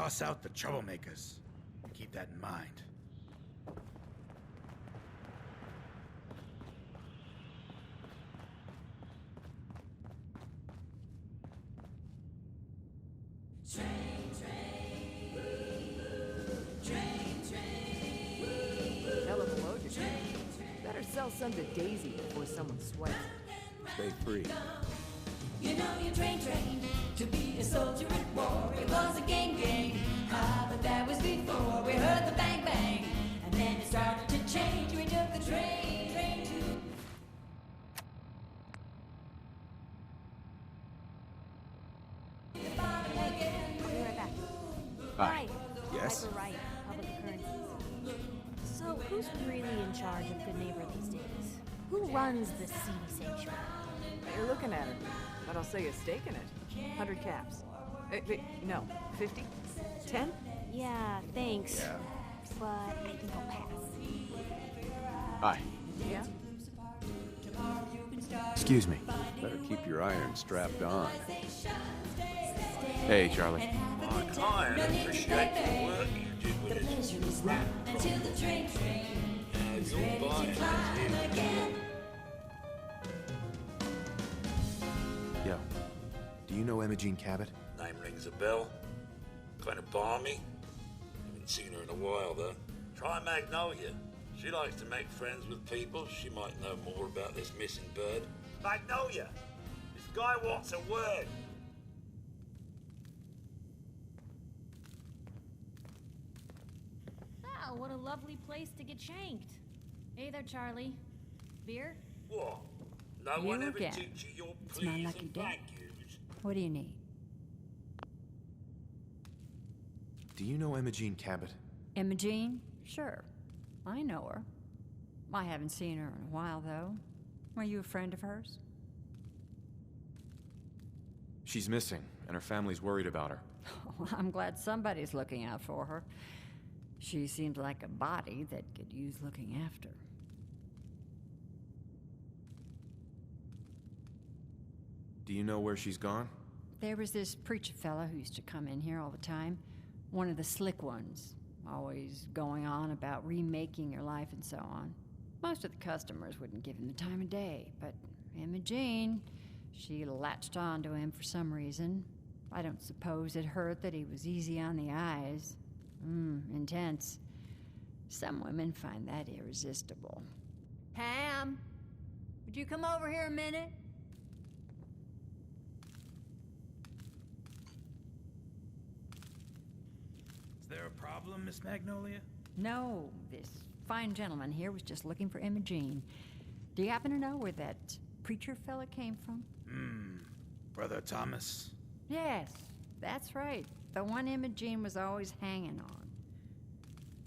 toss out the troublemakers. Keep that in mind. Hell of a load you're taking. Better sell some to Daisy before someone swipes. Stay free. You know you trained to be a soldier at war. It was a gang. But that was before we heard the bang bang. And then it started to change. We took the train to... I'll be right back. Hi. Yes? Yes? Piper Wright, Public Occurrences. So, who's really in charge of Good Neighbor these days? Who runs the seedy sanctuary? You're looking at it, but I'll say a stake in it. 100 caps. No, 50? 10? Yeah, thanks. Yeah. But I think I'll pass. Hi. Yeah? Excuse me. Better keep your iron strapped on. Hey, Charlie. I appreciate the work you did with it. Until the train is ready to climb again. Yo, do you know Imogene Cabot? Name rings a bell. Kind of balmy. Haven't seen her in a while, though. Try Magnolia. She likes to make friends with people. She might know more about this missing bird. Magnolia! This guy wants a word. Oh, what a lovely place to get shanked. Hey there, Charlie. Beer? What? No You one ever again. teach you your It's please my lucky and day. thank yous. What do you need? Do you know Imogene Cabot? Imogene? Sure. I know her. I haven't seen her in a while, though. Are you a friend of hers? She's missing, and her family's worried about her. Well, I'm glad somebody's looking out for her. She seems like a body that could use looking after. Do you know where she's gone? There was this preacher fella who used to come in here all the time. One of the slick ones. Always going on about remaking your life and so on. Most of the customers wouldn't give him the time of day, but Imogene, she latched on to him for some reason. I don't suppose it hurt that he was easy on the eyes. Intense. Some women find that irresistible. Pam, would you come over here a minute? Is there a problem, Miss Magnolia? No, this fine gentleman here was just looking for Imogene. Do you happen to know where that preacher fella came from? Brother Thomas? Yes, that's right. The one Imogene was always hanging on.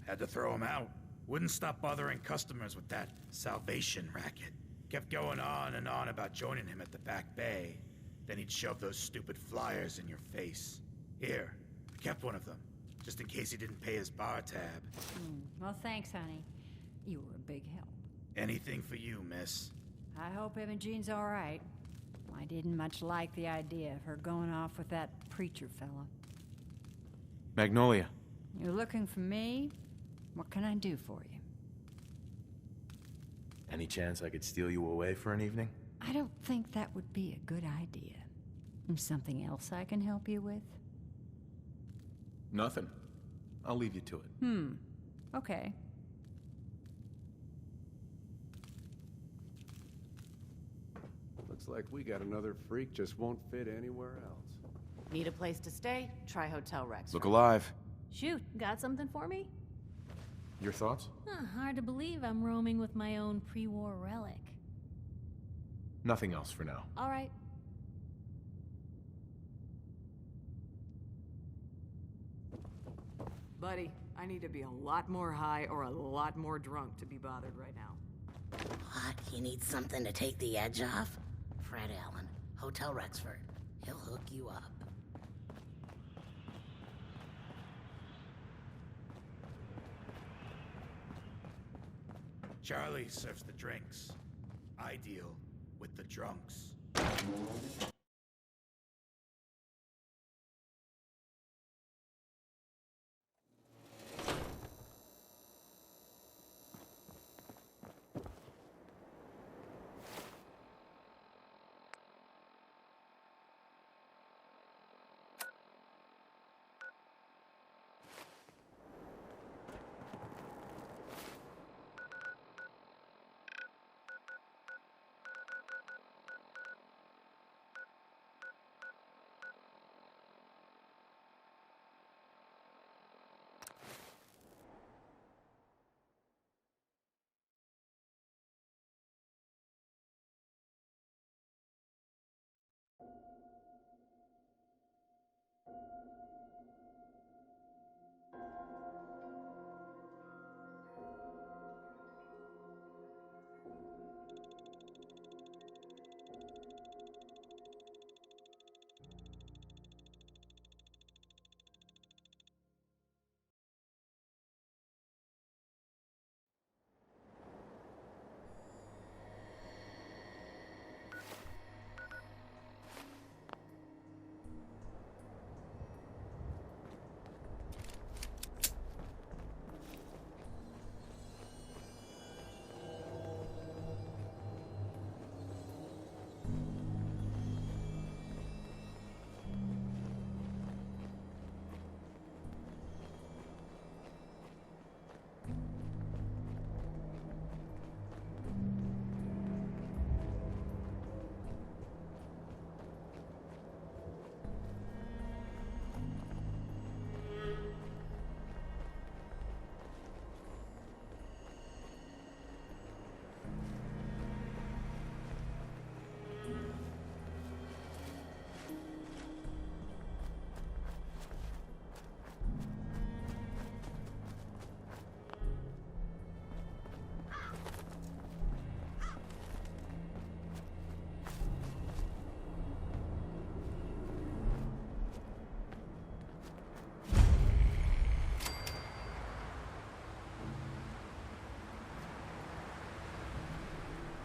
Had to throw him out. Wouldn't stop bothering customers with that salvation racket. Kept going on and on about joining him at the back bay. Then he'd shove those stupid flyers in your face. Here, I kept one of them, just in case he didn't pay his bar tab. Well, thanks, honey. You were a big help. Anything for you, miss. I hope Imogene's all right. I didn't much like the idea of her going off with that preacher fella. Magnolia. You're looking for me? What can I do for you? Any chance I could steal you away for an evening? I don't think that would be a good idea. Something else I can help you with? Nothing. I'll leave you to it. Okay. Looks like we got another freak just won't fit anywhere else. Need a place to stay? Try Hotel Rex. Look alive. Shoot, got something for me? Your thoughts? Hard to believe I'm roaming with my own pre-war relic. Nothing else for now. All right. Buddy, I need to be a lot more high or a lot more drunk to be bothered right now. What? You need something to take the edge off? Fred Allen, Hotel Rexford. He'll hook you up. Charlie serves the drinks. I deal with the drunks.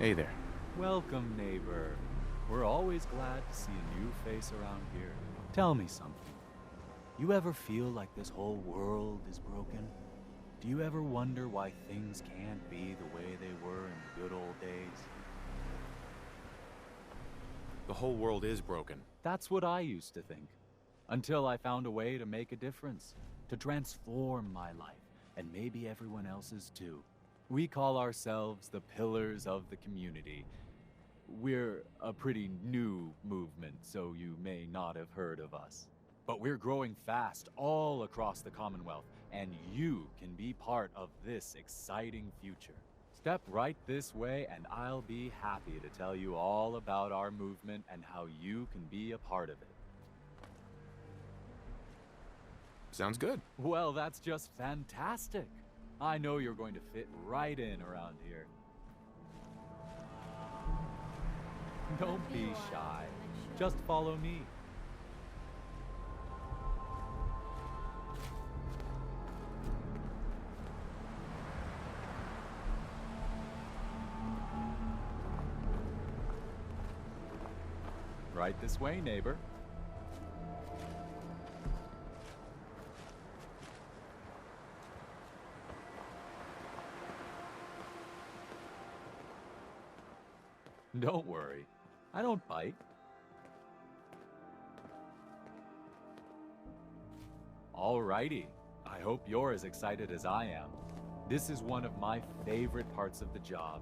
Hey there. Welcome, neighbor. We're always glad to see a new face around here. Tell me something. You ever feel like this whole world is broken? Do you ever wonder why things can't be the way they were in the good old days? The whole world is broken. That's what I used to think. Until I found a way to make a difference. To transform my life, and maybe everyone else's too. We call ourselves the Pillars of the Community. We're a pretty new movement, so you may not have heard of us. But we're growing fast all across the Commonwealth, and you can be part of this exciting future. Step right this way, and I'll be happy to tell you all about our movement and how you can be a part of it. Sounds good. Well, that's just fantastic. I know you're going to fit right in around here. Don't be shy. Just follow me. Right this way, neighbor. Don't worry, I don't bite. Alrighty, I hope you're as excited as I am. This is one of my favorite parts of the job,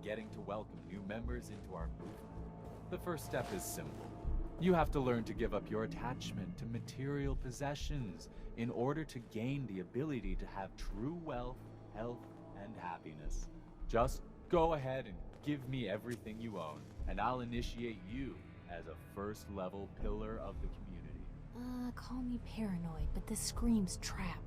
getting to welcome new members into our movement. The first step is simple. You have to learn to give up your attachment to material possessions in order to gain the ability to have true wealth, health, and happiness. Just go ahead and give me everything you own, and I'll initiate you as a first-level pillar of the community. Call me paranoid, but this screams trap.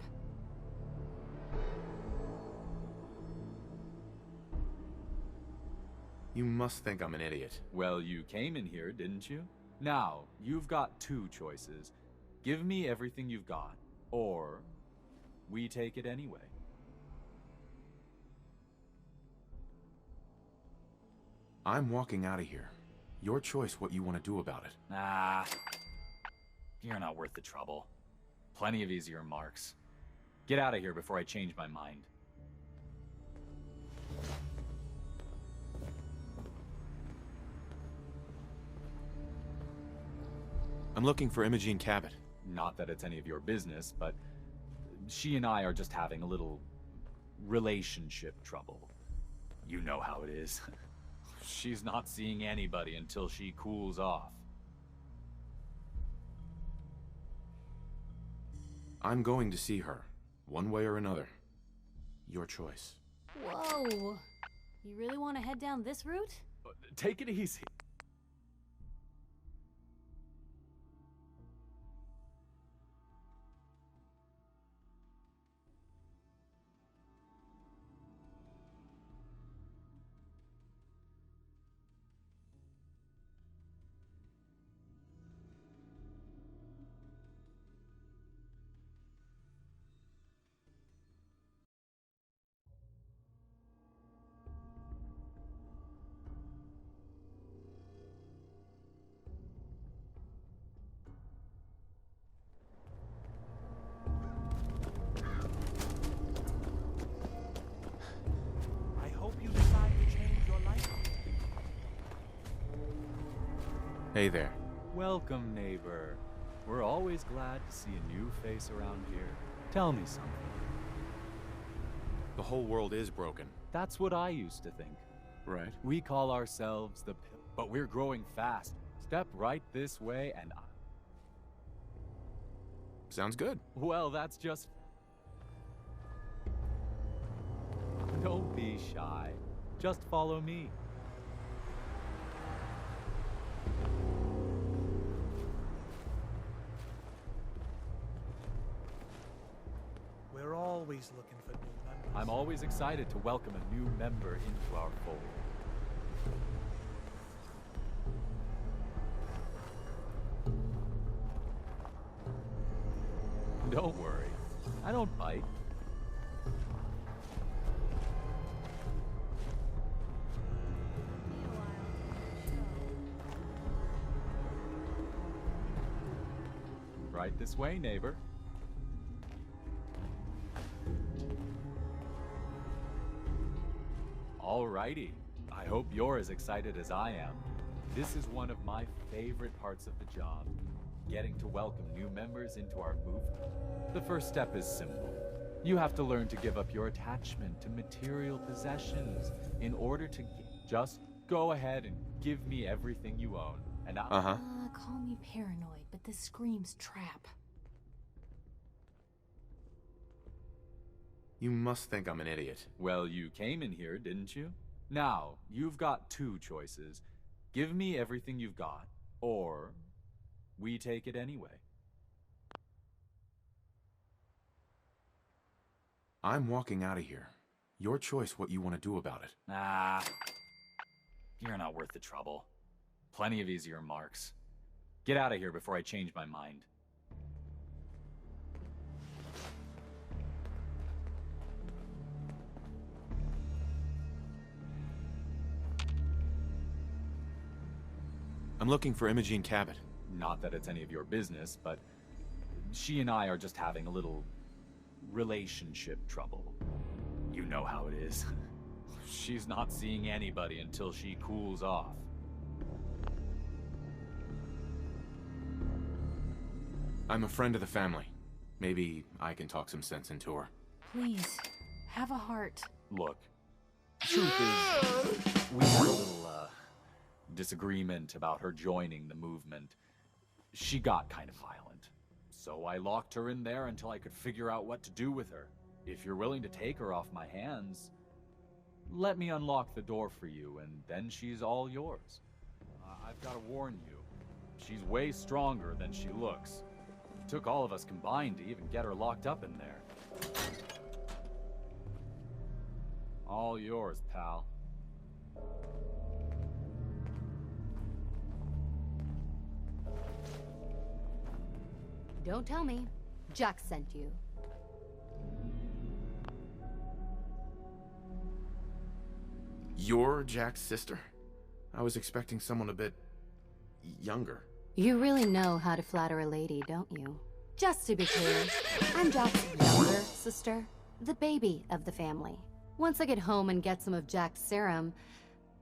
You must think I'm an idiot. Well, you came in here, didn't you? Now, you've got two choices. Give me everything you've got, or we take it anyway. I'm walking out of here. Your choice what you want to do about it. Nah, you're not worth the trouble. Plenty of easier marks. Get out of here before I change my mind. I'm looking for Imogene Cabot. Not that it's any of your business, but she and I are just having a little relationship trouble. You know how it is. She's not seeing anybody until she cools off. I'm going to see her, one way or another. Your choice. Whoa! You really want to head down this route? Take it easy. Hey there. Welcome, neighbor. We're always glad to see a new face around here. Tell me something. The whole world is broken. That's what I used to think. Right. We call ourselves the but we're growing fast. Step right this way and Sounds good. Well, that's just... Don't be shy. Just follow me. We're always looking for new members. I'm always excited to welcome a new member into our fold. Don't worry, I don't bite. Right this way, neighbor. Alrighty. I hope you're as excited as I am. This is one of my favorite parts of the job. Getting to welcome new members into our movement. The first step is simple. You have to learn to give up your attachment to material possessions in order to just go ahead and give me everything you own. And I'll... Call me paranoid, but this screams trap. You must think I'm an idiot. Well, you came in here, didn't you? Now, you've got two choices. Give me everything you've got, or we take it anyway. I'm walking out of here. Your choice what you want to do about it. Ah, you're not worth the trouble. Plenty of easier marks. Get out of here before I change my mind. I'm looking for Imogene Cabot. Not that it's any of your business, but she and I are just having a little relationship trouble. You know how it is. She's not seeing anybody until she cools off. I'm a friend of the family. Maybe I can talk some sense into her. Please, have a heart. Look, truth is, we had a little, disagreement about her joining the movement. She got kind of violent. So I locked her in there until I could figure out what to do with her. If you're willing to take her off my hands, let me unlock the door for you, and then she's all yours. I've got to warn you, she's way stronger than she looks. It took all of us combined to even get her locked up in there. All yours, pal. Don't tell me. Jack sent you. You're Jack's sister? I was expecting someone a bit younger. You really know how to flatter a lady, don't you? Just to be clear, I'm Jack's younger sister, the baby of the family. Once I get home and get some of Jack's serum,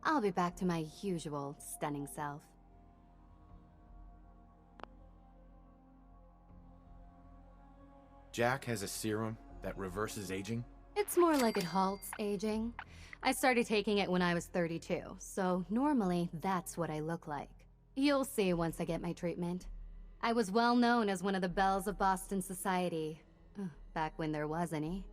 I'll be back to my usual stunning self. Jack has a serum that reverses aging? It's more like it halts aging. I started taking it when I was 32, so normally that's what I look like. You'll see once I get my treatment. I was well known as one of the belles of Boston society, back when there was any.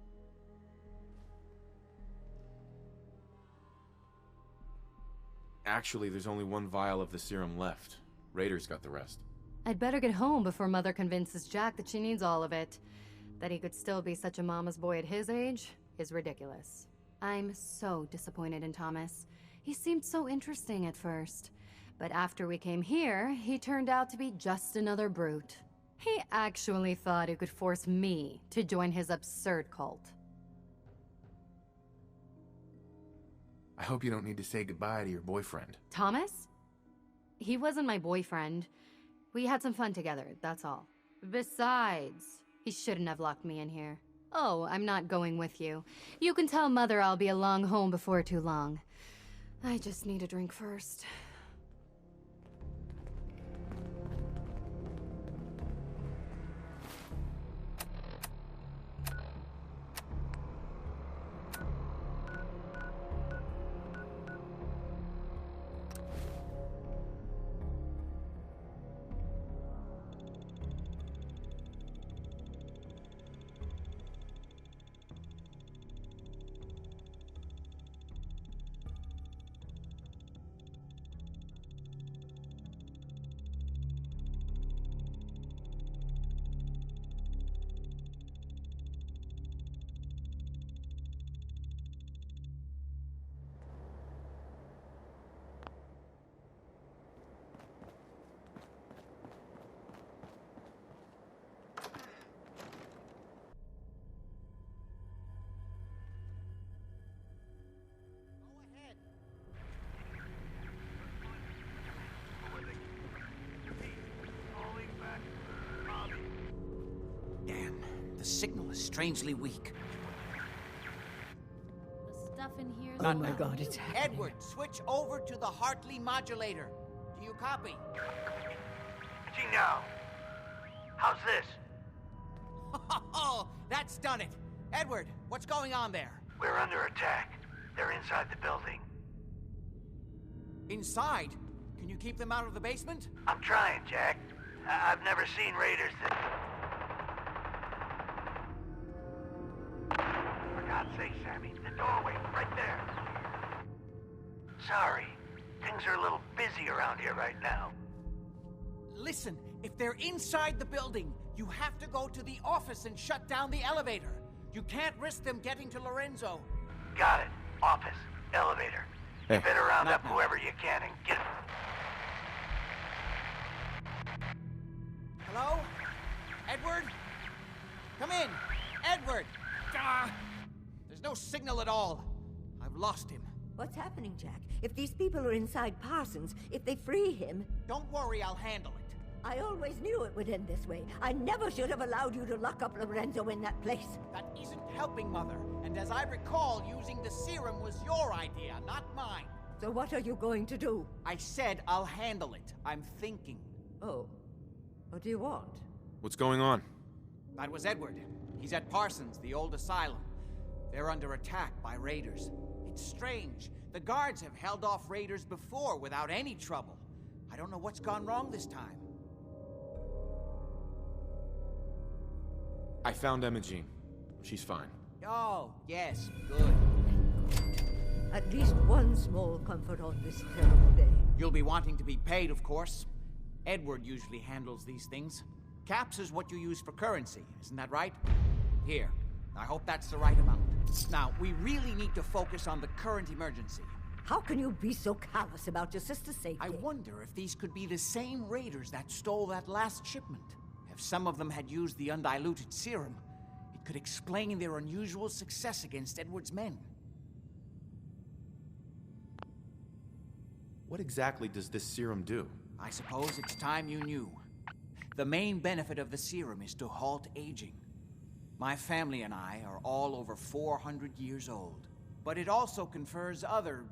Actually, there's only one vial of the serum left. Raiders got the rest. I'd better get home before Mother convinces Jack that she needs all of it. That he could still be such a mama's boy at his age is ridiculous. I'm so disappointed in Thomas. He seemed so interesting at first. But after we came here, he turned out to be just another brute. He actually thought he could force me to join his absurd cult. I hope you don't need to say goodbye to your boyfriend. Thomas? He wasn't my boyfriend. We had some fun together, that's all. Besides, he shouldn't have locked me in here. Oh, I'm not going with you. You can tell Mother I'll be along home before too long. I just need a drink first. signal is strangely weak. The stuff in here. Oh my god, it's happening. Edward, switch over to the Hartley modulator. Do you copy? Now, how's this? Oh, that's done it. Edward, what's going on there? We're under attack. They're inside the building. Inside? Can you keep them out of the basement? I'm trying, Jack. I've never seen raiders that... For God's sake, Sammy, the doorway, right there. Sorry, things are a little busy around here right now. Listen, if they're inside the building, you have to go to the office and shut down the elevator. You can't risk them getting to Lorenzo. Got it. Office, elevator. Hey. You better round up whoever you can and get... Hello? Edward? Come in! Edward! Ah! There's no signal at all. I've lost him. What's happening, Jack? If these people are inside Parsons, if they free him... Don't worry, I'll handle it. I always knew it would end this way. I never should have allowed you to lock up Lorenzo in that place. That isn't helping, Mother. And as I recall, using the serum was your idea, not mine. So what are you going to do? I said I'll handle it. I'm thinking. Oh. What do you want? What's going on? That was Edward. He's at Parsons, the old asylum. They're under attack by raiders. It's strange. The guards have held off raiders before without any trouble. I don't know what's gone wrong this time. I found Emma Jean. She's fine. Oh, yes, good. At least one small comfort on this terrible day. You'll be wanting to be paid, of course. Edward usually handles these things. Caps is what you use for currency, isn't that right? Here, I hope that's the right amount. Now, we really need to focus on the current emergency. How can you be so callous about your sister's safety? I wonder if these could be the same raiders that stole that last shipment. If some of them had used the undiluted serum, it could explain their unusual success against Edward's men. What exactly does this serum do? I suppose it's time you knew. The main benefit of the serum is to halt aging. My family and I are all over 400 years old. But it also confers other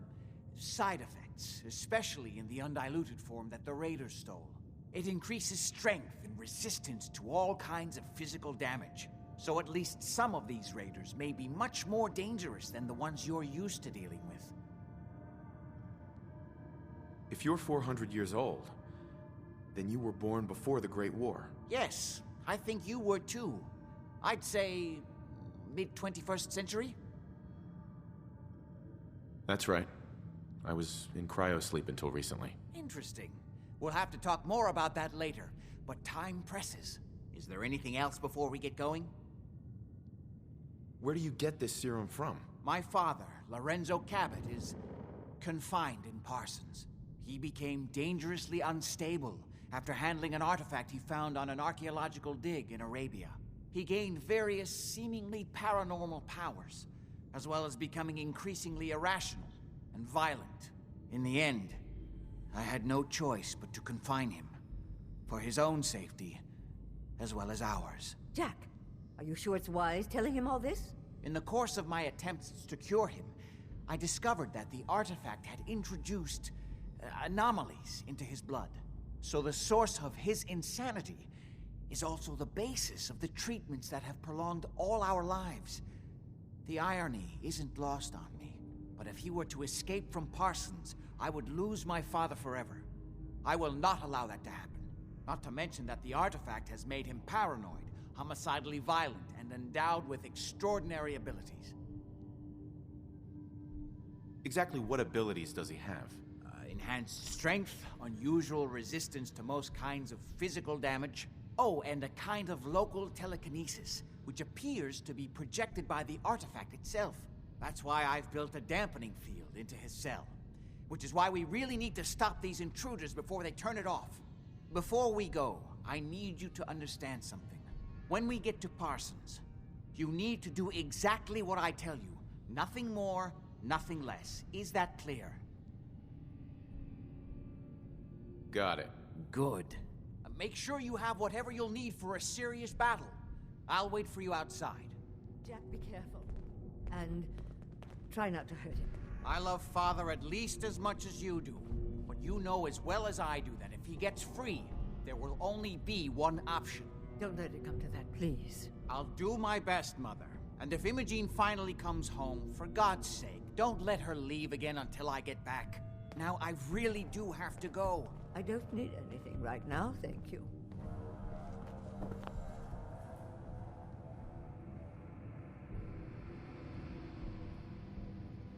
side effects, especially in the undiluted form that the raiders stole. It increases strength and resistance to all kinds of physical damage. So at least some of these raiders may be much more dangerous than the ones you're used to dealing with. If you're 400 years old, then you were born before the Great War. Yes, I think you were too. I'd say mid-21st century? That's right. I was in cryosleep until recently. Interesting. We'll have to talk more about that later, but time presses. Is there anything else before we get going? Where do you get this serum from? My father, Lorenzo Cabot, is confined in Parsons. He became dangerously unstable after handling an artifact he found on an archaeological dig in Arabia. He gained various seemingly paranormal powers, as well as becoming increasingly irrational and violent. In the end, I had no choice but to confine him, for his own safety, as well as ours. Jack, are you sure it's wise telling him all this? In the course of my attempts to cure him, I discovered that the artifact had introduced anomalies into his blood. So the source of his insanity is also the basis of the treatments that have prolonged all our lives. The irony isn't lost on me, but if he were to escape from Parsons, I would lose my father forever. I will not allow that to happen. Not to mention that the artifact has made him paranoid, homicidally violent, and endowed with extraordinary abilities. Exactly what abilities does he have? Enhanced strength, unusual resistance to most kinds of physical damage. Oh, and a kind of local telekinesis, which appears to be projected by the artifact itself. That's why I've built a dampening field into his cell. Which is why we really need to stop these intruders before they turn it off. Before we go, I need you to understand something. When we get to Parsons, you need to do exactly what I tell you. Nothing more, nothing less. Is that clear? Got it. Good. Make sure you have whatever you'll need for a serious battle. I'll wait for you outside. Jack, be careful. And try not to hurt him. I love Father at least as much as you do. But you know as well as I do that if he gets free, there will only be one option. Don't let it come to that, please. I'll do my best, Mother. And if Imogene finally comes home, for God's sake, don't let her leave again until I get back. Now, I really do have to go. I don't need anything right now, thank you.